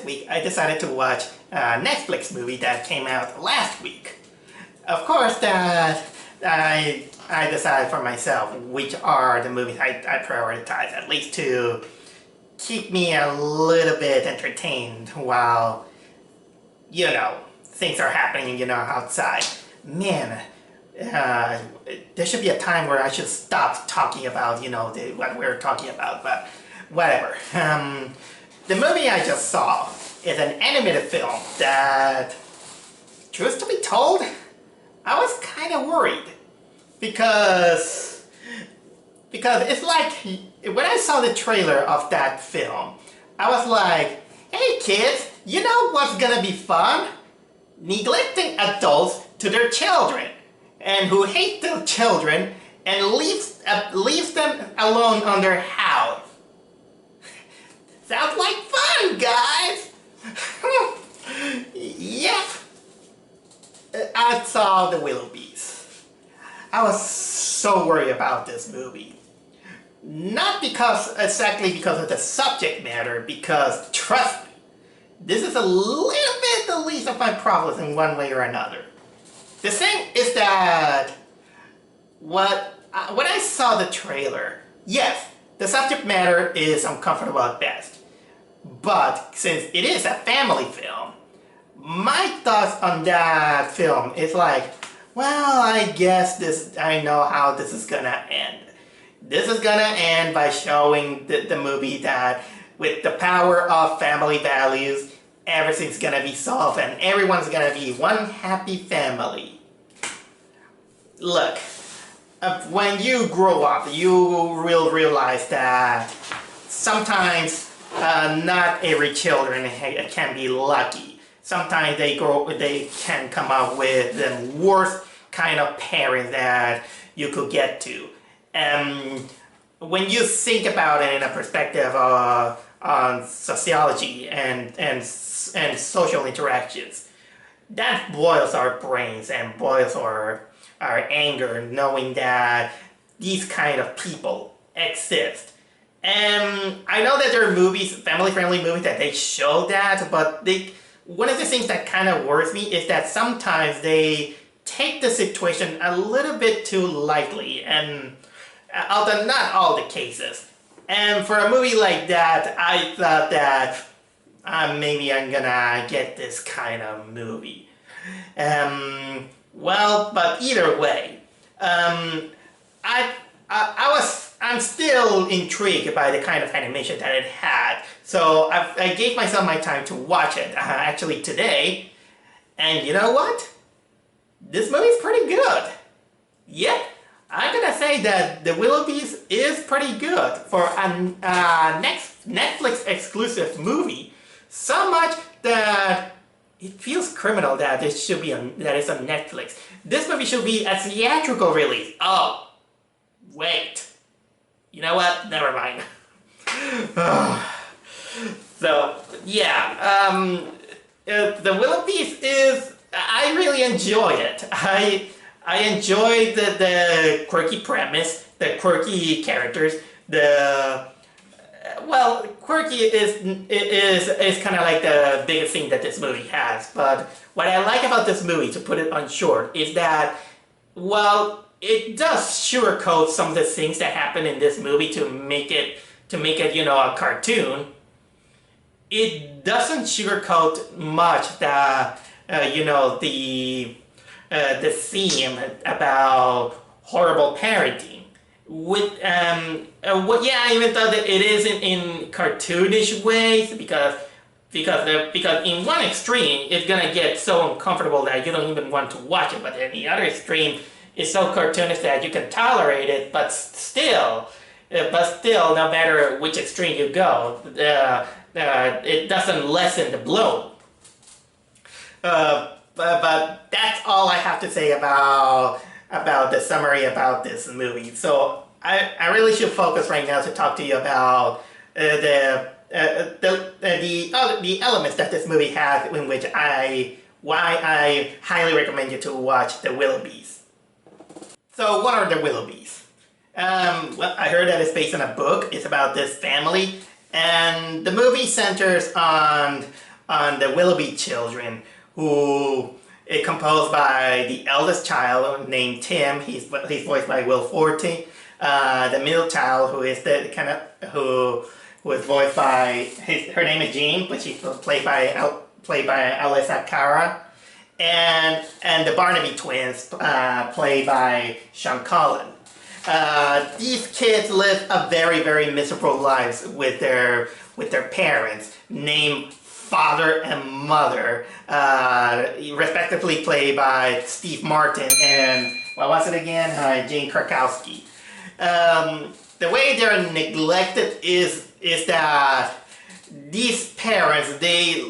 week, I decided to watch a Netflix movie that came out last week. Of course, that I decided for myself which are the movies I prioritize, at least to keep me a little bit entertained while, you know, things are happening, you know, outside. Man, there should be a time where I should stop talking about, you know, what we're talking about, but whatever. The movie I just saw is an animated film that, truth to be told, I was kind of worried. Because it's like, when I saw the trailer of that film, I was like, hey kids, you know what's gonna be fun? Neglecting adults to their children, and who hate their children and leaves them alone on their house. Sounds like fun, guys! Yep. I saw the Willoughbys. I was so worried about this movie. Not exactly because of the subject matter, because trust me, this is a little bit the least of my problems in one way or another. The thing is that when I saw the trailer, yes, the subject matter is uncomfortable at best. But since it is a family film, my thoughts on that film is like, well, I guess I know how this is gonna end. This is gonna end by showing the movie that with the power of family values, everything's gonna be solved and everyone's gonna be one happy family. Look, when you grow up, you will realize that sometimes not every children can be lucky. Sometimes they can come up with the worst kind of parents that you could get to. When you think about it in a perspective on sociology and social interactions, that boils our brains and boils our anger, knowing that these kind of people exist. And I know that there are movies, family-friendly movies, that they show that, but one of the things that kind of worries me is that sometimes they take the situation a little bit too lightly, and although not all the cases. And for a movie like that, I thought that maybe I'm gonna get this kind of movie. Well, but either way, I'm still intrigued by the kind of animation that it had. So I gave myself my time to watch it, actually today. And you know what? This movie is pretty good. Yep, I'm gonna say that the Willoughbys is pretty good for a Netflix exclusive movie. So much that it feels criminal that it's on Netflix. This movie should be a theatrical release. Oh, wait. You know what? Never mind. So, yeah, the Willoughbys I really enjoy it. I enjoy the quirky premise, the quirky characters, well, quirky is kind of like the biggest thing that this movie has, but what I like about this movie, to put it on short, is that, well, it does sugarcoat some of the things that happen in this movie to make it, you know, a cartoon. It doesn't sugarcoat much you know, the theme about horrible parenting. Yeah, even though it isn't in cartoonish ways, because in one extreme it's gonna get so uncomfortable that you don't even want to watch it, but in the other extreme it's so cartoonish that you can tolerate it, but still, no matter which extreme you go, it doesn't lessen the blow. But that's all I have to say about the summary about this movie. So I really should focus right now to talk to you about the elements that this movie has, in which why I highly recommend you to watch the Willoughbys. So what are the Willoughbys? Well, I heard that it's based on a book. It's about this family, and the movie centers on on the Willoughby children, who is composed by the eldest child named Tim. He's voiced by Will Forte. The middle child, who is the kind of who is voiced by her name is Jean, but she's played by Alyssa Cara, and the Barnaby twins, played by Sean Cullen. These kids live a very, very miserable lives with their parents, named father and mother, respectively played by Steve Martin and, what was it again? Jane Krakowski. The way they're neglected is that these parents, they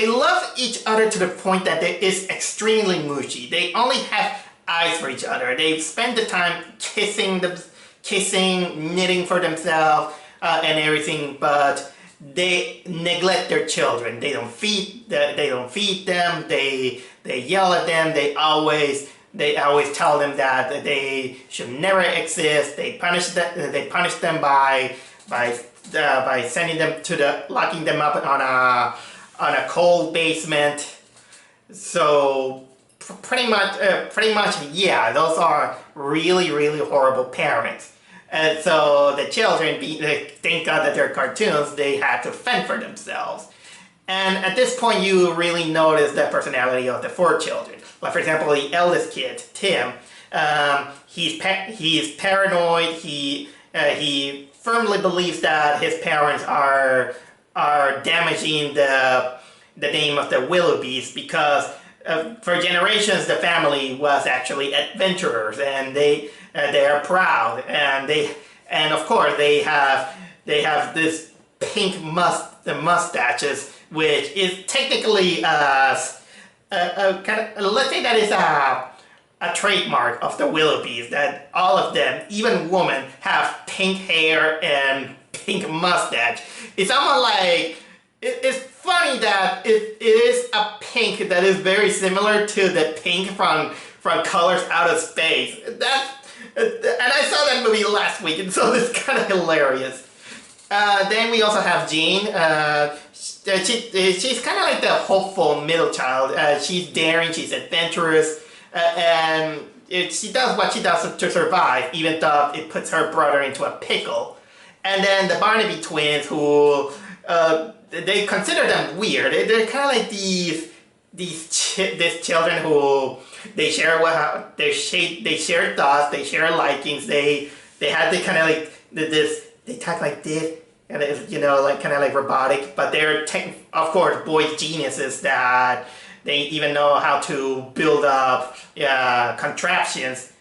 love each other to the point that it is extremely mushy. They only have eyes for each other. They spend the time kissing, knitting for themselves, and everything, but they neglect their children. They don't feed them. They yell at them. They always tell them that they should never exist. They punish them by sending them locking them up on a cold basement. So pretty much, yeah, those are really, really horrible parents. And so the children, thank God that they're cartoons, they had to fend for themselves. And at this point, you really notice the personality of the four children. Like, for example, the eldest kid, Tim, he's paranoid. He firmly believes that his parents are damaging the name of the Willoughbys, because for generations the family was actually adventurers, and they are proud, and of course they have this pink mustaches, which is technically kind of, let's say that is a trademark of the Willoughbys, that all of them, even women, have pink hair and pink mustache. It's almost like, it's funny that it is a pink that is very similar to the pink from Colors Out of Space. And I saw that movie last week, and so it's kind of hilarious. Then we also have Jean. She's kind of like the hopeful middle child. She's daring, she's adventurous, and she does what she does to survive, even though it puts her brother into a pickle. And then the Barnaby twins, who they consider them weird. They're kind of like these children who they share thoughts, they share likings. They have the kind of like this. They talk like this, and it's, like kind of like robotic. But they're of course boy geniuses that they even know how to build up contraptions.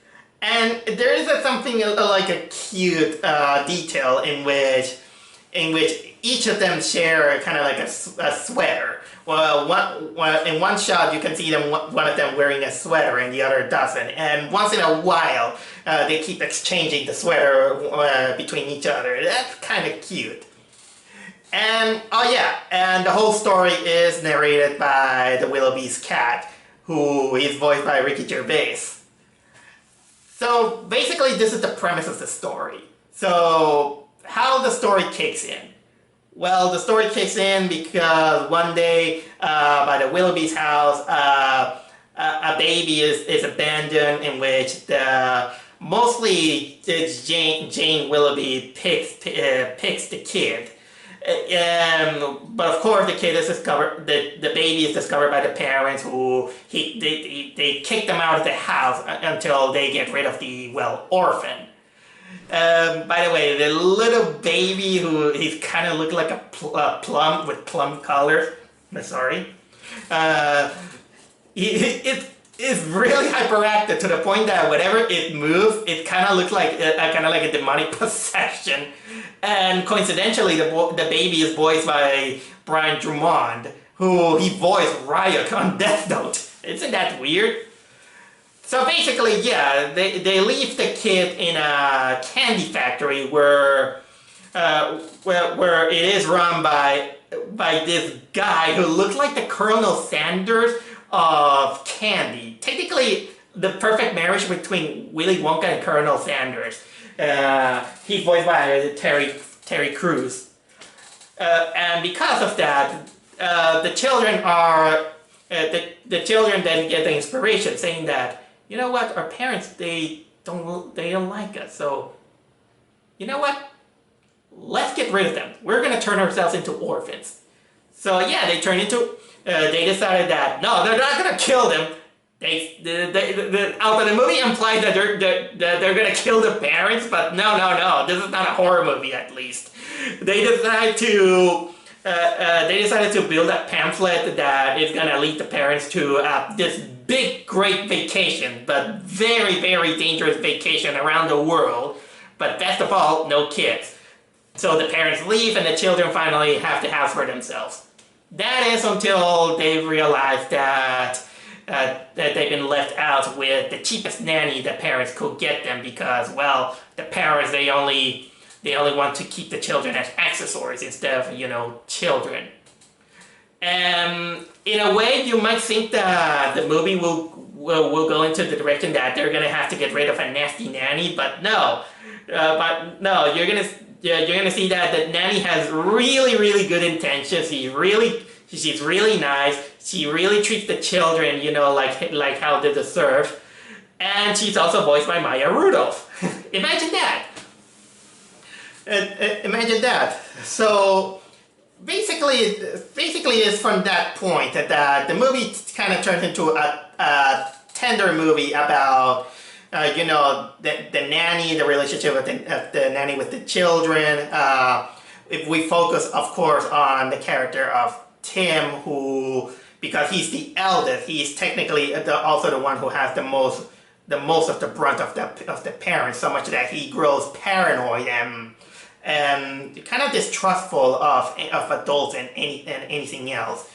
And there is something like a cute detail in which each of them share kind of like a sweater. Well, in one shot you can see one of them wearing a sweater and the other doesn't. And once in a while they keep exchanging the sweater between each other. That's kind of cute. And and the whole story is narrated by the Willoughby's cat, who is voiced by Ricky Gervais. So basically this is the premise of the story. So how the story kicks in. Well, the story kicks in because one day by the Willoughby's house, a baby is abandoned, in which mostly it's Jane Willoughby picks the kid. But of course the kid is discovered, the baby is discovered by the parents, who they kick them out of the house until they get rid of the orphan. By the way, the little baby, who he's kind of looked like a plum with plum colors. I'm sorry. It is really hyperactive to the point that whenever it moves, it kind of looks like a demonic possession. And coincidentally, the baby is voiced by Brian Drummond, who he voiced Ryuk on Death Note. Isn't that weird? So basically, yeah, they leave the kid in a candy factory where it is run by this guy who looks like the Colonel Sanders of candy. Technically, the perfect marriage between Willy Wonka and Colonel Sanders. He's voiced by Terry Crews. And because of that, the children are the children then get the inspiration, saying that, you know what, our parents, they don't like us, so you know what, let's get rid of them. We're gonna turn ourselves into orphans. So yeah, they decided that no, they're not gonna kill them. Although the movie implied that they're gonna kill the parents, but no, this is not a horror movie. At least they decided to build a pamphlet that is gonna lead the parents to this big, great vacation, but very, very dangerous vacation around the world. But best of all, no kids. So the parents leave, and the children finally have the house for themselves. That is until they realize that they've been left out with the cheapest nanny the parents could get them, because, well, the parents, they only want to keep the children as accessories instead of, children. In a way, you might think that the movie will go into the direction that they're gonna have to get rid of a nasty nanny, but no. You're gonna see that the nanny has really, really good intentions. She's really nice. She really treats the children, like how they deserve. And she's also voiced by Maya Rudolph. Imagine that. Imagine that. So basically it's from that point that the movie kind of turns into a tender movie about the nanny, the relationship with the nanny with the children. If we focus, of course, on the character of Tim, who, because he's the eldest, he's technically also the one who has the most of the brunt of the parents, so much that he grows paranoid and kind of distrustful of adults and anything else.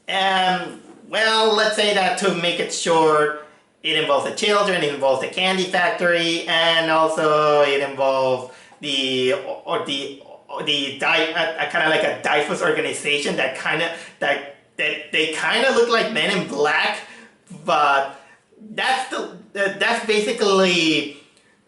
And well, let's say that to make it short, it involves the children, it involves the candy factory, and also it involves the kind of like a diverse organization that they kind of look like Men in Black, but that's basically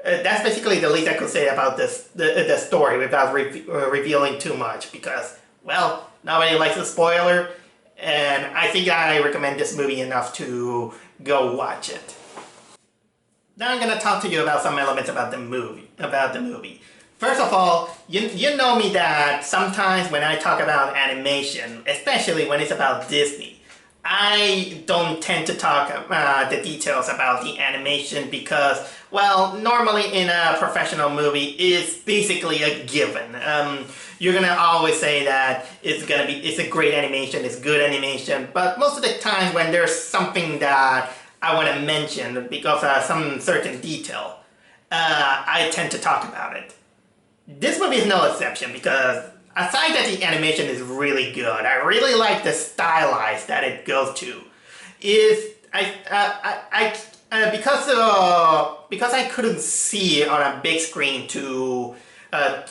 the least I could say about the story without revealing too much, because, well, nobody likes a spoiler, and I think I recommend this movie enough to go watch it. Now I'm going to talk to you about some elements about the movie. First of all, you know me that sometimes when I talk about animation, especially when it's about Disney, I don't tend to talk the details about the animation because, well, normally in a professional movie, it's basically a given. You're gonna always say that it's a great animation, it's good animation, but most of the time when there's something that I want to mention because of some certain detail, I tend to talk about it. This movie is no exception because aside that the animation is really good, I really like the stylized that it goes to. Because I couldn't see it on a big screen to tell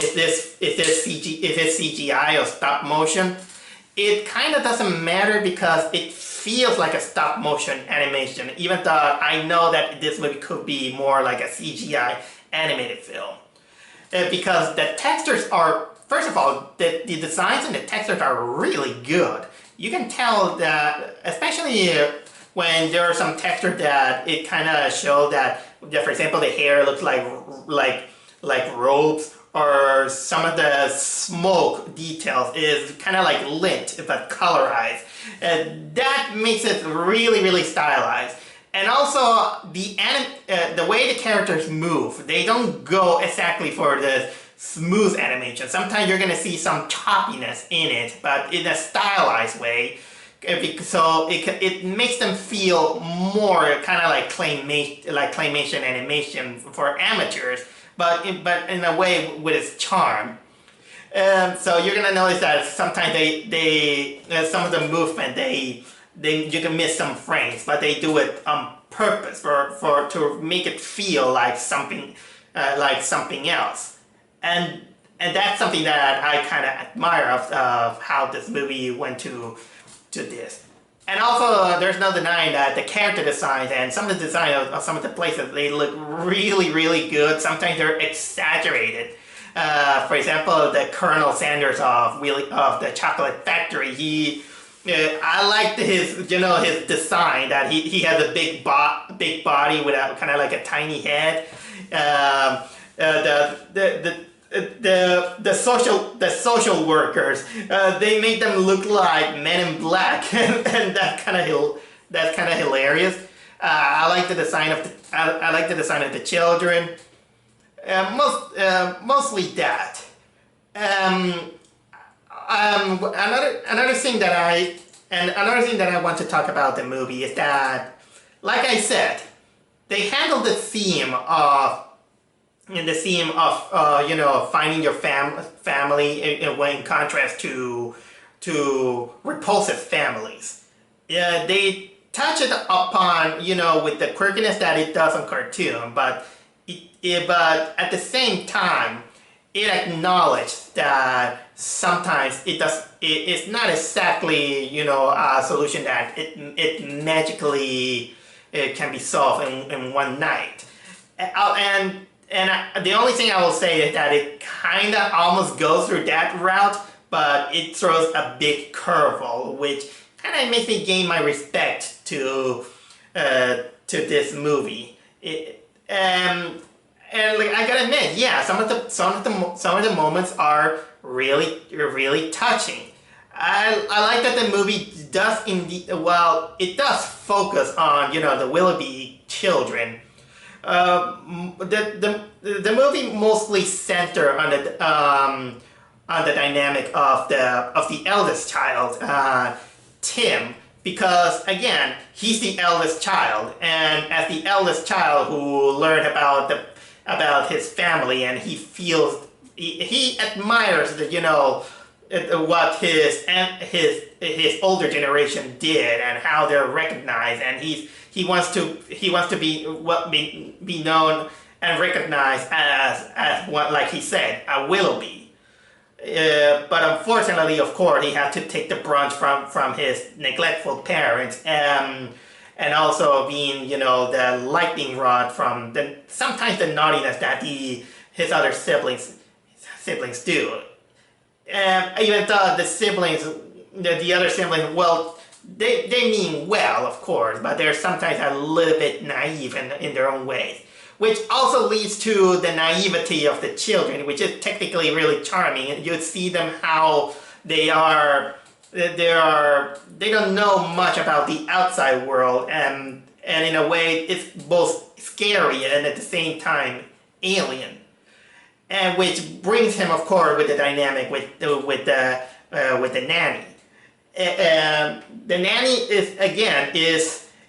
if this CGI or stop motion, it kind of doesn't matter because it feels like a stop motion animation, even though I know that this movie could be more like a CGI animated film. Because the textures are, first of all, the designs and the textures are really good. You can tell that, especially when there are some textures that it kind of show that, for example, the hair looks like robes, or some of the smoke details is kind of like lint but colorized. That makes it really, really stylized. And also, the way the characters move, they don't go exactly for the smooth animation. Sometimes you're going to see some choppiness in it, but in a stylized way. So it makes them feel more kind of like claymation animation for amateurs, but in a way with its charm. So you're going to notice that sometimes some of the movement, you can miss some frames, but they do it on purpose to make it feel like something else, and that's something that I kind of admire of how this movie went to this. And also, there's no denying that the character designs and some of the design of some of the places, they look really, really good. Sometimes they're exaggerated. For example, the Colonel Sanders of the Chocolate Factory. I liked his his design, that he has a big body with a kind of like a tiny head. The social workers, they made them look like Men in Black, and that's kind of hilarious. I like the design of the children. Mostly that. Another thing that I want to talk about the movie is that, like I said, they handled the theme of finding your family in contrast to repulsive families. Yeah, they touch it upon with the quirkiness that it does on cartoon, but at the same time, it acknowledged that sometimes it's not exactly a solution that it magically can be solved in one night. And the only thing I will say is that it kind of almost goes through that route, but it throws a big curveball, which kind of makes me gain my respect to this movie. And like, I gotta admit, yeah, some of the moments are really touching. I like that the movie does indeed, well, it does focus on the Willoughby children. The movie mostly center on the dynamic of the eldest child, Tim, because again, he's the eldest child, and as the eldest child who learned about his family, and he admires what his older generation did and how they're recognized, and he wants to be known and recognized as what, like he said, a Willoughby. But unfortunately, of course, he had to take the brunt from his neglectful parents, and also being the lightning rod from sometimes the naughtiness that his other siblings do. Even though the other siblings, well, they mean well, of course, but they're sometimes a little bit naive in their own ways, which also leads to the naivety of the children, which is technically really charming. You see them how they don't know much about the outside world, and in a way it's both scary and at the same time alien, and which brings him, of course, with the dynamic with the nanny. The nanny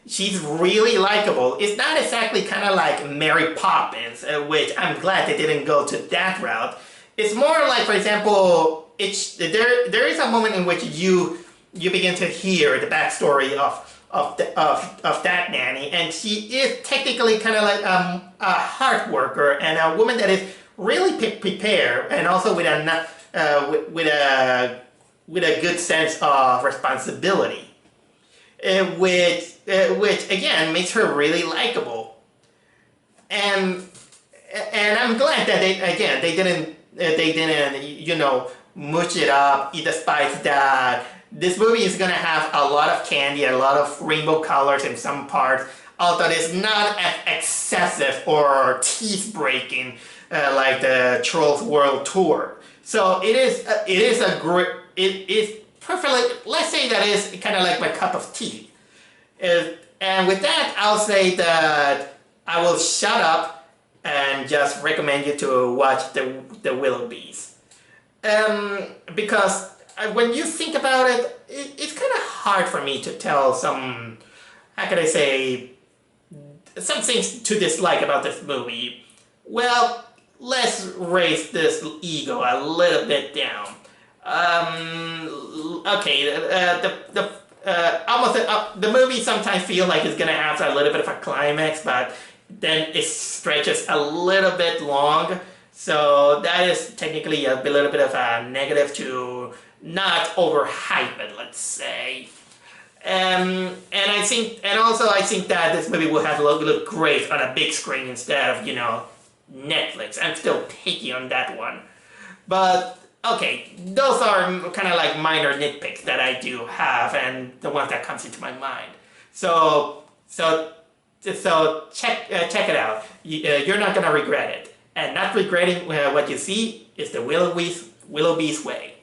she's really likable. It's not exactly kind of like Mary Poppins, which I'm glad they didn't go to that route. It's more like, for example, there is a moment in which you begin to hear the backstory of that nanny, and she is technically kind of like a hard worker and a woman that is really prepared, and also with a good sense of responsibility, which again makes her really likable. And I'm glad that they didn't mush it up, despite that this movie is gonna have a lot of candy, a lot of rainbow colors in some parts, although it's not as excessive or teeth-breaking like the Trolls World Tour. So it is perfectly, let's say that is kind of like my cup of tea. And with that, I'll say that I will shut up and just recommend you to watch the Willoughbys. Because when you think about it, it's kind of hard for me to tell some things to dislike about this movie. Well, let's raise this ego a little bit down. The movie sometimes feels like it's gonna have a little bit of a climax, but then it stretches a little bit long. So that is technically a little bit of a negative to not overhype it, let's say. And I think that this movie would have look great on a big screen instead of Netflix. I'm still picky on that one. But okay, those are kind of like minor nitpicks that I do have, and the ones that comes into my mind. So check it out. You're not gonna regret it, and not regretting what you see is the Willoughbys way.